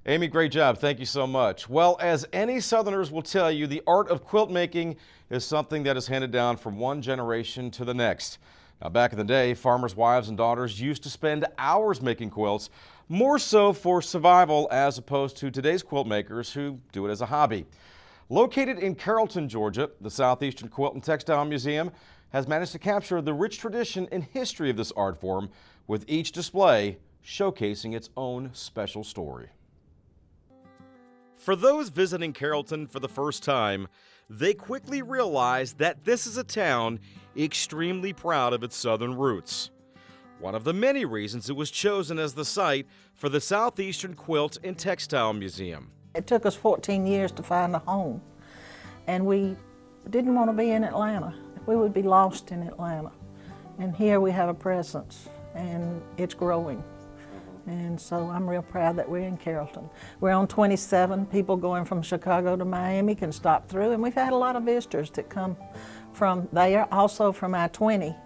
Amy, great job. Thank you so much. Well, as any Southerners will tell you, the art of quilt making is something that is handed down from one generation to the next. Now, back in the day, farmers' wives and daughters used to spend hours making quilts, more so for survival as opposed to today's quilt makers who do it as a hobby. Located in Carrollton, Georgia, the Southeastern Quilt and Textile Museum has managed to capture the rich tradition and history of this art form, with each display showcasing its own special story. For those visiting Carrollton for the first time, they quickly realize that this is a town extremely proud of its Southern roots. One of the many reasons it was chosen as the site for the Southeastern Quilt and Textile Museum. It took us 14 years to find a home, and we didn't want to be in Atlanta. We would be lost in Atlanta. And here we have a presence, and it's growing. And so I'm real proud that we're in Carrollton. We're on 27. People going from Chicago to Miami can stop through, and we've had a lot of visitors that come from there, also from I-20,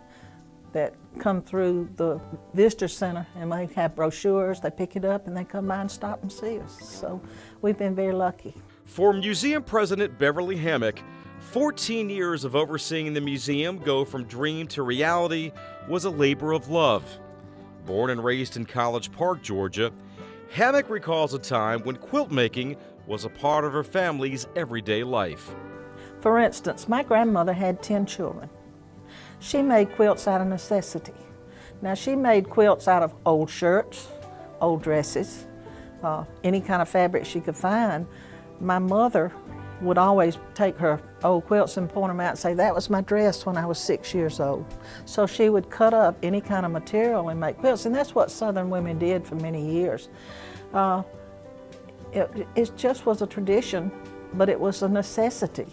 that come through the visitor center, and they have brochures, they pick it up, and they come by and stop and see us. So we've been very lucky. For Museum President Beverly HAMMACK, 14 years of overseeing the museum go from dream to reality was a labor of love. Born and raised in College Park, Georgia, HAMMACK recalls a time when quilt making was a part of her family's everyday life. For instance, my grandmother had 10 children. She made quilts out of necessity. Now, she made quilts out of old shirts, old dresses, any kind of fabric she could find. My mother would always take her old quilts and point them out and say, "That was my dress when I was 6 years old." So she would cut up any kind of material and make quilts, and that's what Southern women did for many years. It just was a tradition, but it was a necessity.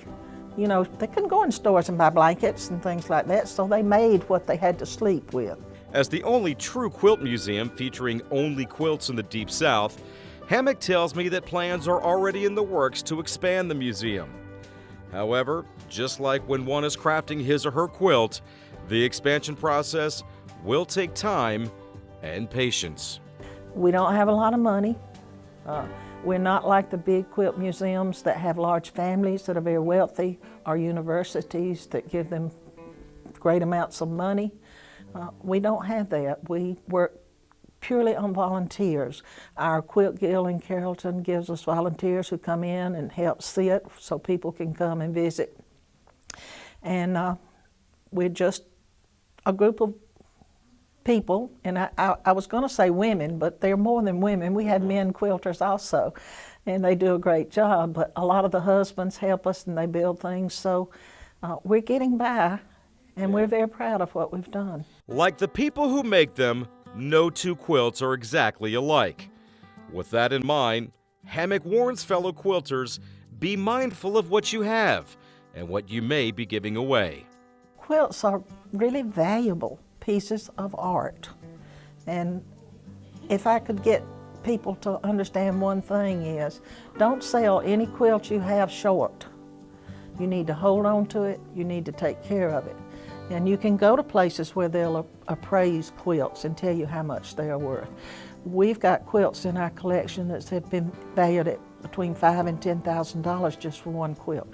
You know, they couldn't go in stores and buy blankets and things like that, so they made what they had to sleep with. As the only true quilt museum featuring only quilts in the Deep South, HAMMACK tells me that plans are already in the works to expand the museum. However, just like when one is crafting his or her quilt, the expansion process will take time and patience. We don't have a lot of money. We're not like the big quilt museums that have large families that are very wealthy, or universities that give them great amounts of money. We don't have that. We work purely on volunteers. Our Quilt Guild in Carrollton gives us volunteers who come in and help sit so people can come and visit. And we're just a group of people, and I was going to say women, but they're more than women. We have men quilters also, and they do a great job, but a lot of the husbands help us and they build things, so we're getting by, and we're very proud of what we've done. Like the people who make them, no two quilts are exactly alike. With that in mind, HAMMACK warns fellow quilters, be mindful of what you have and what you may be giving away. Quilts are really valuable pieces of art, and if I could get people to understand one thing is, don't sell any quilt you have short. You need to hold on to it, you need to take care of it. And you can go to places where they'll appraise quilts and tell you how much they are worth. We've got quilts in our collection that have been valued at between $5,000 and $10,000 just for one quilt.